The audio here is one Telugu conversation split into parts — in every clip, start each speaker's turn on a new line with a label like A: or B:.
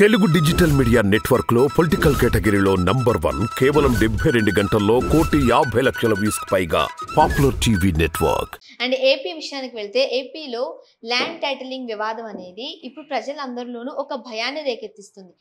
A: తెలుగు డిజిటల్ మీడియా నెట్వర్క్ లో పొలిటికల్ కేటగిరీలో నంబర్ 1 కేవలం 72 గంటల్లో 1,50,00,000 వ్యూస్ పైగా popular TV network.
B: And AP విషయానికి వెళ్తే ఏపీలో ల్యాండ్ టైటిలింగ్ వివాదం అనేది ఇప్పుడు ప్రజలందరిలోనూ ఒక భయాన్ని రేకెత్తిస్తుంది.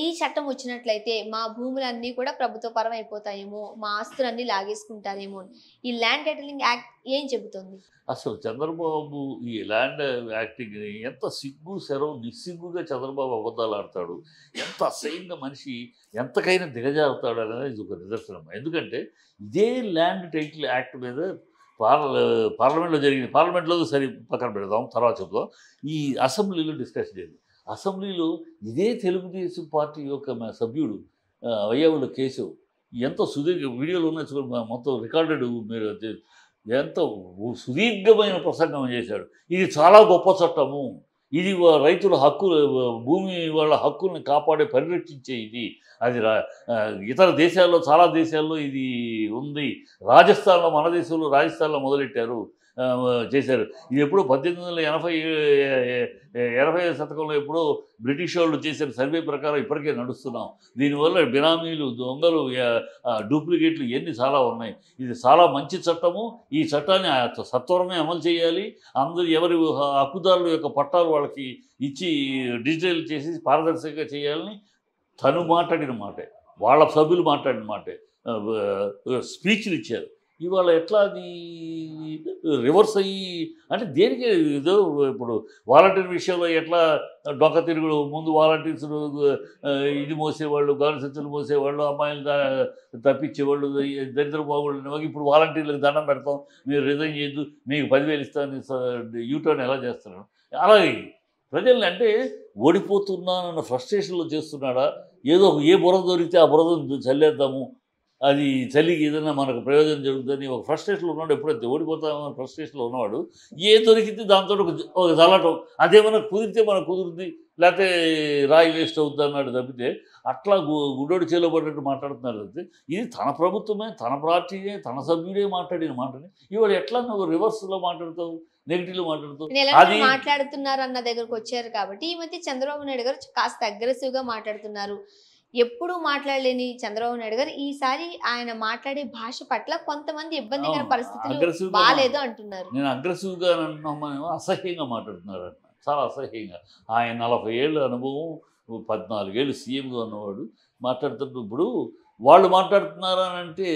B: ఈ చట్టం వచ్చినట్లయితే మా భూములన్నీ కూడా ప్రభుత్వ పరం అయిపోతాయేమో, మా ఆస్తులన్నీ లాగేసుకుంటారేమో. ఈ ల్యాండ్ టైటిలింగ్ యాక్ట్ ఏం చెబుతుంది?
C: అసలు చంద్రబాబు ఈ ల్యాండ్ యాక్టింగ్ని ఎంత సిగ్గు సెరవు నిస్సిగ్గుగా చంద్రబాబు అబద్ధాలు ఆడతాడు, ఎంత అసహ్యంగా మనిషి ఎంతకైనా దిగజారుతాడు అనేది ఇది ఒక నిదర్శనం. ఎందుకంటే ఇదే ల్యాండ్ టైటిల్ యాక్ట్ మీద పార్లమెంట్లో జరిగింది. పార్లమెంట్లో సరి పక్కన పెడదాం, తర్వాత చెప్దాం. ఈ అసెంబ్లీలో డిస్కస్ జరిగింది. అసెంబ్లీలో ఇదే తెలుగుదేశం పార్టీ యొక్క సభ్యుడు అయ్యవుల కేశవ్ ఎంత సుదీర్ఘ వీడియోలు ఉన్నాయి చూడండి, మొత్తం రికార్డెడ్, మీరు ఎంత సుదీర్ఘమైన ప్రసంగం చేశాడు. ఇది చాలా గొప్ప చట్టము, ఇది రైతుల హక్కులు, భూమి వాళ్ళ హక్కుల్ని కాపాడే పరిరక్షించే ఇది. అది ఇతర దేశాల్లో చాలా దేశాల్లో ఇది ఉంది. రాజస్థాన్లో, మన దేశంలో రాజస్థాన్లో మొదలెట్టారు, చేశారు. ఇది ఎప్పుడో 1880 శతకంలో ఎప్పుడో బ్రిటిష్ వాళ్ళు చేసిన సర్వే ప్రకారం ఇప్పటికే నడుస్తున్నాం. దీనివల్ల బినామీలు, దొంగలు, డూప్లికేట్లు ఇవన్నీ చాలా ఉన్నాయి. ఇది చాలా మంచి చట్టము. ఈ చట్టాన్ని సత్వరమే అమలు చేయాలి. అందరూ ఎవరి హక్కుదారుల యొక్క పట్టాలు వాళ్ళకి ఇచ్చి డిజిటల్ చేసి పారదర్శకంగా చేయాలని తను మాట్లాడిన మాటే, వాళ్ళ సభ్యులు మాట్లాడిన మాటే, స్పీచ్లు ఇచ్చారు. ఇవాళ ఎట్లా అది రివర్స్ అయ్యి, అంటే దేనికి ఏదో ఇప్పుడు వాలంటీర్ విషయంలో ఎట్లా డొంక తిరుగుడు, ముందు వాలంటీర్స్ ఇది మోసేవాళ్ళు, గాలి సంచులు మోసేవాళ్ళు, అమ్మాయిలు తప్పించేవాళ్ళు, దరిద్ర బాగుళ్ళు, ఇప్పుడు వాలంటీర్లకు దండం పెడతాం, మీరు రిజైన్ చేయొద్దు, మీకు 10,000 ఇస్తాను, యూటర్న్ ఎలా చేస్తున్నాడు. అలాగే ప్రజల్ని అంటే ఓడిపోతున్నానన్న ఫ్రస్ట్రేషన్లో చేస్తున్నాడా, ఏదో ఏ బురద దొరికితే ఆ బురదను చల్లేద్దాము, అది చలికి ఏదైనా మనకు ప్రయోజనం జరుగుతుందని ఒక ఫ్రస్ట్రేషన్లో ఉన్నాడు. ఎప్పుడైతే ఓడిపోతామని ఫ్రస్ట్రేషన్లో ఉన్నవాడు ఏ దొరికితే దాంతో ఒక చల్లటం, అదేమన్నా కుదిరితే మనకు కుదురుద్ది, లేకపోతే రాయి వేస్ట్ అవుతుంది అన్నాడు తప్పితే అట్లా గుడ్డోడు చేలోపడినట్టు మాట్లాడుతున్నారు. అయితే ఇది తన ప్రభుత్వమే, తన పార్టీయే, తన సభ్యుడే మాట్లాడిన మాటని ఇవాళ ఎట్లా నువ్వు రివర్స్లో మాట్లాడతావు, నెగిటివ్లో మాట్లాడుతావు.
B: మాట్లాడుతున్నారు అన్న దగ్గరకు వచ్చారు కాబట్టి ఈ మధ్య చంద్రబాబు నాయుడు గారు కాస్త అగ్రెసివ్గా మాట్లాడుతున్నారు. ఎప్పుడు మాట్లాడలేని చంద్రబాబు నాయుడు గారు ఈసారి ఆయన మాట్లాడే భాష పట్ల కొంతమంది ఇబ్బందికర పరిస్థితులు బాగాలేదు అంటున్నారు.
C: నేను అగ్రెసివ్గా అంటున్నామని అసహ్యంగా మాట్లాడుతున్నారు అంట, చాలా అసహ్యంగా. ఆయన 40 ఏళ్ళ అనుభవం, 14 ఏళ్ళు సీఎంగా ఉన్నవాడు మాట్లాడుతున్నప్పుడు ఇప్పుడు వాళ్ళు మాట్లాడుతున్నారు అని అంటే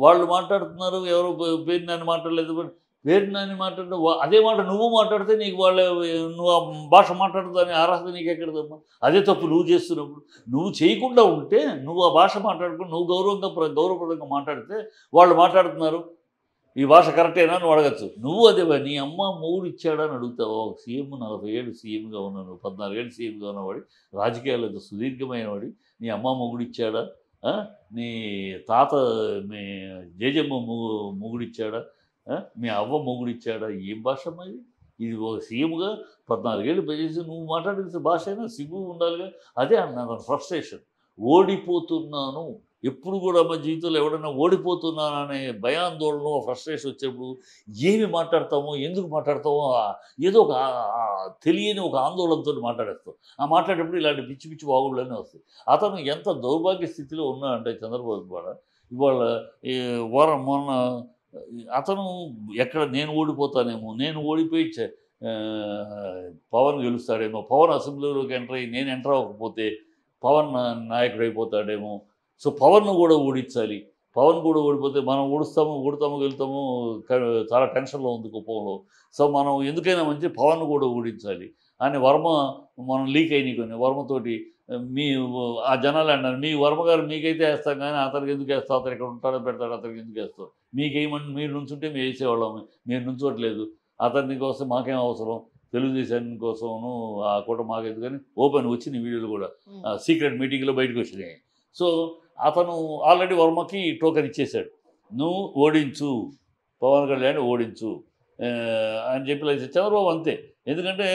C: వాళ్ళు మాట్లాడుతున్నారు, ఎవరు పేరు నన్ను మాట్లాడలేదు, పేరు నన్ను మాట్లాడడం అదే మాట నువ్వు మాట్లాడితే నీకు నువ్వు ఆ భాష మాట్లాడుతానే అర్హత నీకు ఎక్కడదమ్మా. అదే తప్పు నువ్వు చేస్తున్నప్పుడు. నువ్వు చేయకుండా ఉంటే, నువ్వు ఆ భాష మాట్లాడుకుని నువ్వు గౌరవప్రదంగా మాట్లాడితే వాళ్ళు మాట్లాడుతున్నారు, ఈ భాష కరెక్టేనా అని అడగచ్చు. నువ్వు అదే నీ అమ్మ మొగుడు ఇచ్చాడా అని అడుగుతావు. సీఎం 40 ఏళ్ళు సీఎంగా ఉన్నాను, 14 ఏళ్ళు సీఎంగా ఉన్నవాడి, రాజకీయాల్లో సుదీర్ఘమైన వాడి, నీ అమ్మ మొగుడు ఇచ్చాడా, నీ తాత మీ జేజమ్మ మొగుడు ఇచ్చాడా, మీ అవ్వ మొగుడు ఇచ్చాడా, ఏం భాష అమ్మా ఇది? ఒక సీఎంగా 14 ఏళ్ళు పనిచేసి నువ్వు మాట్లాడిన భాష అయినా సిగ్గు ఉండాలిగా. అదే అన్నాను, ఫ్రస్ట్రేషన్. ఓడిపోతున్నాను, ఎప్పుడు కూడా మా జీవితంలో ఎవడైనా ఓడిపోతున్నాను అనే భయాందోళన, ఫ్రస్ట్రేషన్ వచ్చేప్పుడు ఏమి మాట్లాడతామో, ఎందుకు మాట్లాడతామో, ఏదో ఒక తెలియని ఒక ఆందోళనతో మాట్లాడేస్తాం. ఆ మాట్లాడేటప్పుడు ఇలాంటి పిచ్చి పిచ్చి బాగుళ్ళనే వస్తాయి. అతను ఎంత దౌర్భాగ్య స్థితిలో ఉన్నాడంటే చంద్రబాబు కూడా ఇవాళ మొన్న అతను ఎక్కడ నేను ఓడిపోతానేమో, నేను ఓడిపోయి పవన్ గెలుస్తాడేమో, పవన్ అసెంబ్లీలోకి ఎంటర్ అయ్యి నేను ఎంటర్ అవ్వకపోతే పవన్ నాయకుడు అయిపోతాడేమో, సో పవన్ను కూడా ఓడించాలి, పవన్ కూడా ఓడిపోతే మనం ఓడుతాము గెలుతాము, చాలా టెన్షన్లో ఉంది కుప్పంలో, సో మనం ఎందుకైనా మంచి పవన్ కూడా ఓడించాలి అని వర్మ మనం లీక్ అయినాయి కొన్ని, వర్మతోటి ఆ జనాలు అన్నారు, మీ వర్మ గారు మీకైతే వేస్తాం కానీ అతనికి ఎందుకు వేస్తావు, అతను ఇక్కడ ఉంటాడో పెడతాడు, అతనికి ఎందుకు వేస్తావు, మీకేమని మీరు నుంచుంటే మేము వేసేవాళ్ళం, మీరు నుంచోట్లేదు, అతని కోసం మాకేం అవసరం, తెలుగుదేశాన్ని కోసము ఆ కూట మాకెందుకు కానీ ఓపెన్ వచ్చిన వీడియోలు కూడా సీక్రెట్ మీటింగ్లో బయటకు వచ్చినాయి. సో అతను ఆల్రెడీ వర్మకి టోకెన్ ఇచ్చేశాడు, నువ్వు ఓడించు, పవన్ కళ్యాణ్ ఓడించు అని చెప్పి. చంద్రబాబు అంతే, ఎందుకంటే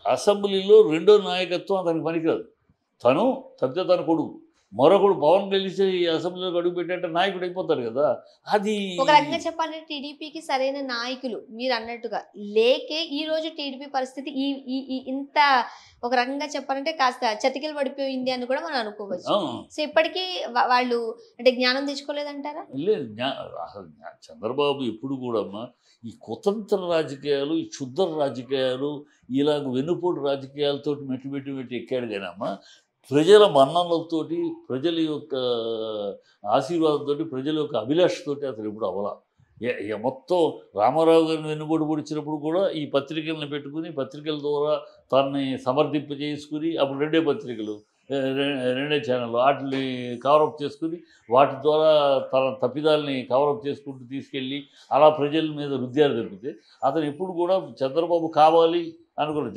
C: అసెంబ్లీలో రెండో నాయకత్వం అతనికి పనికిరాదు. తను తప్పితే తన కొడుకు, మరొకడు పవన్ కలిసి అసెంబ్లీలోకి అడుగు పెట్టంటే నాయకుడు అయిపోతాడు కదా. అది
B: ఒక రకంగా చెప్పాలంటే టీడీపీకి సరైన నాయకులు మీరు అన్నట్టుగా లేకే ఈ రోజు టీడీపీ పరిస్థితి ఇంత ఒక రకంగా చెప్పాలంటే కాస్త చతికిలు పడిపోయింది అని కూడా మనం అనుకోవచ్చు. సో ఇప్పటికీ వాళ్ళు అంటే జ్ఞానం తెచ్చుకోలేదంటారా?
C: లేదు, అసలు చంద్రబాబు ఎప్పుడు కూడా అమ్మా ఈ కుతంత్ర రాజకీయాలు, ఈ క్షుద్ర రాజకీయాలు, ఇలాగ వెన్నుపోటు రాజకీయాలతో మెట్టి ఎక్కాడు కానీ అమ్మా ప్రజల మన్ననలతోటి, ప్రజల యొక్క ఆశీర్వాదంతో, ప్రజల యొక్క అభిలాషతోటి అతను ఎప్పుడు అవలా. మొత్తం రామారావు గారిని వెన్నుపోటు పొడిచినప్పుడు కూడా ఈ పత్రికలను పెట్టుకుని పత్రికల ద్వారా తనని సమర్థింపజేసుకుని అప్పుడు రెండే పత్రికలు, రెండే ఛానళ్ళు వాటిని కవరప్ చేసుకుని వాటి ద్వారా తన తప్పిదాలని కవరప్ చేసుకుంటూ తీసుకెళ్ళి అలా ప్రజల మీద రుద్దారు తప్పితే అతను ఎప్పుడు కూడా చంద్రబాబు కావాలి అనుకున్న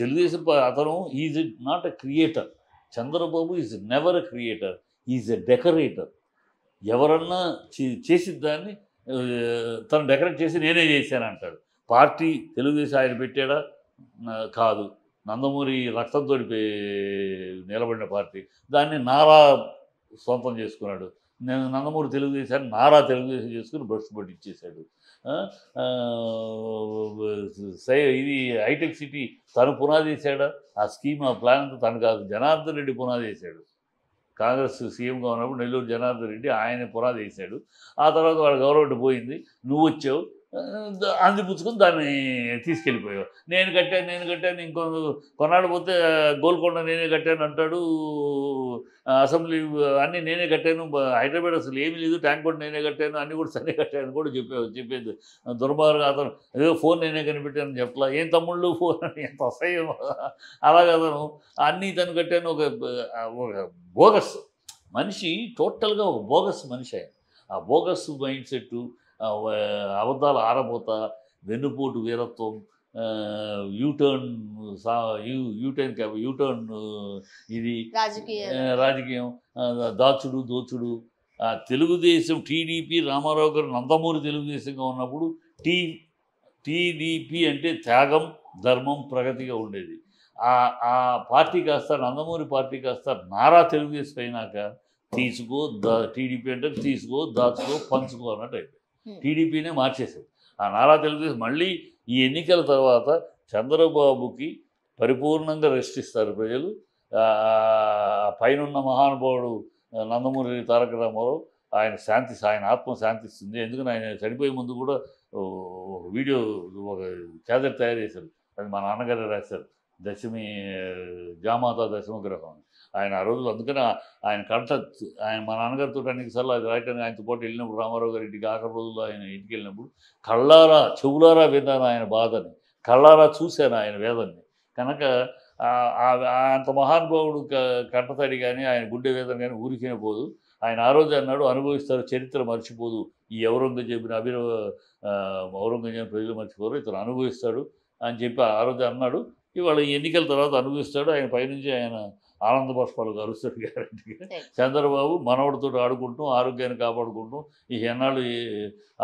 C: తెలుగుదేశం అతను is not a creator. Chandrababu is never a creator, is a decorator. ఎవరన్నా చేసిన దాన్ని తను డెకరేట్ చేసి నేనే చేశాను అంటాడు. పార్టీ తెలుగుదేశం ఆయన పెట్టాడా? కాదు, నందమూరి రక్తంతో నిలబడిన పార్టీ. దాన్ని నారా సొంతం చేసుకున్నాడు. నందమూరి తెలుగుదేశాన్ని నారా తెలుగుదేశం చేసుకుని భ్రష్టు పట్టించేశాడు. ఇది హైటెక్ సిటీ తను పునాది వేసాడా? ఆ స్కీమ్, ఆ ప్లాన్ అంతా తను కాదు, జనార్దన్ రెడ్డి పునాది వేశాడు. కాంగ్రెస్ సీఎంగా ఉన్నప్పుడు నెల్లూరు జనార్దన్ రెడ్డి ఆయన పునాది వేశాడు. ఆ తర్వాత వాళ్ళ గవర్నమెంట్ పోయింది, నువ్వు వచ్చావు, అందిపుచ్చుకొని దాన్ని తీసుకెళ్ళిపోయావు. నేను కట్టాను ఇంకో కొన్నాళ్ళు పోతే గోల్కొండ నేనే కట్టాను అంటాడు. అసెంబ్లీ అన్నీ నేనే కట్టాను, హైదరాబాద్ అసలు ఏమీ లేదు, ట్యాంక్ కూడా నేనే కట్టాను, అన్నీ కూడా సరే కట్టాను కూడా చెప్పేది దుర్మార్గం. అతను ఏదో ఫోన్ నేనే కనిపెట్టాను చెప్పలా. ఏం తమ్ముళ్ళు ఫోన్ అని ఎంత అసహ్యం. అలాగే అతను అన్నీ తను కట్టాను. ఒక బోగస్ మనిషి, టోటల్గా ఒక బోగస్ మనిషి ఆయన. ఆ బోగస్ మైండ్ సెట్టు, అబద్ధాలు ఆరబోత, వెన్నుపోటు వీరత్వం, యూటర్న్ ఇది రాజకీయం, దాచుడు దోచుడు. తెలుగుదేశం టీడీపీ రామారావు గారు నందమూరి తెలుగుదేశంగా ఉన్నప్పుడు టీడీపీ అంటే త్యాగం, ధర్మం, ప్రగతిగా ఉండేది. ఆ పార్టీ కాస్త నందమూరి పార్టీ కాస్త నారా తెలుగుదేశం అయినాక తీసుకో టీడీపీ అంటే తీసుకో, దాచుకో, పంచుకో అన్నట్టు అయిపోయింది. టీడీపీనే మార్చేశారు. ఆ నారా తెలుగుదేశం మళ్ళీ ఈ ఎన్నికల తర్వాత చంద్రబాబుకి పరిపూర్ణంగా రెస్ట్ ఇస్తారు ప్రజలు. పైనున్న మహానుభావుడు నందమూరి తారక రామారావు ఆయన ఆత్మ శాంతిస్తుంది. ఎందుకని ఆయన చనిపోయే ముందు కూడా వీడియో ఒక క్యాసెట్ తయారు చేశారు. అది మా నాన్నగారే రాశారు, దశమి జామాత దశమగ్రహం. ఆయన ఆ రోజులు అందుకని ఆయన ఆయన మా నాన్నగారితో అన్నిసార్లు అది రాయటానికి ఆయనతో పాటు వెళ్ళినప్పుడు రామారావు గారి ఇంటికి ఆఖరి రోజుల్లో ఆయన ఇంటికి వెళ్ళినప్పుడు చెవులారా విన్నాను ఆయన బాధని, కళ్ళారా చూశాను ఆయన వేదన్ని. కనుక అంత మహానుభావుడు కంటతడి కానీ ఆయన గుండె వేదన కానీ ఊరికే పోదు. ఆయన ఆ రోజు అన్నాడు, అనుభవిస్తారు, చరిత్ర మర్చిపోదు. ఈ ఔరంగజేబుని ఔరంగజేబు ప్రజలు మర్చిపోరు, ఇతను అనుభవిస్తాడు అని చెప్పి ఆ రోజు అన్నాడు. ఇవాళ ఈ ఎన్నికల తర్వాత అనుభవిస్తాడు. ఆయన పైనుంచి ఆయన ఆనంద బాష్పాలు కలుస్తాడు గ్యారెంటీగా. చంద్రబాబు మనవడితో ఆడుకుంటూ ఆరోగ్యాన్ని కాపాడుకుంటూ ఈ ఎన్నాళ్ళు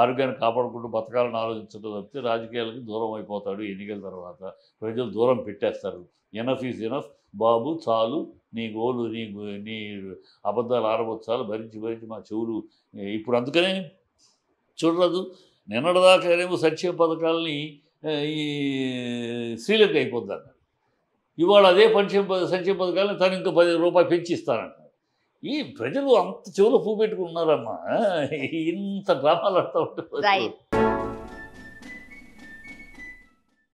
C: ఆరోగ్యాన్ని కాపాడుకుంటూ బతకాలని ఆలోచించడం తప్పితే రాజకీయాలకి దూరం అయిపోతాడు. ఎన్నికల తర్వాత ప్రజలు దూరం పెట్టేస్తారు. ఎనఫ్ ఈజ్ ఎనఫ్ బాబు, చాలు, నీ గోలు నీ అబద్ధాలు ఆరబొచ్చాలు భరించి మా చెవులు ఇప్పుడు అందుకనే చూడరాదు. నిన్నటిదాకానేమో సంక్షేమ పథకాలని ఈ శ్రీలంక అయిపోద్ది. ఇవాళ అదే సంక్షేమ పథకాలను తను ఇంకా 10 రూపాయలు పెంచి ఇస్తానంటారు. ఈ ప్రజలు అంత చెవులో పువ్వు పెట్టుకున్నారమ్మా, ఇంత డ్రామాలు ఆడుతూ ఉంటారు.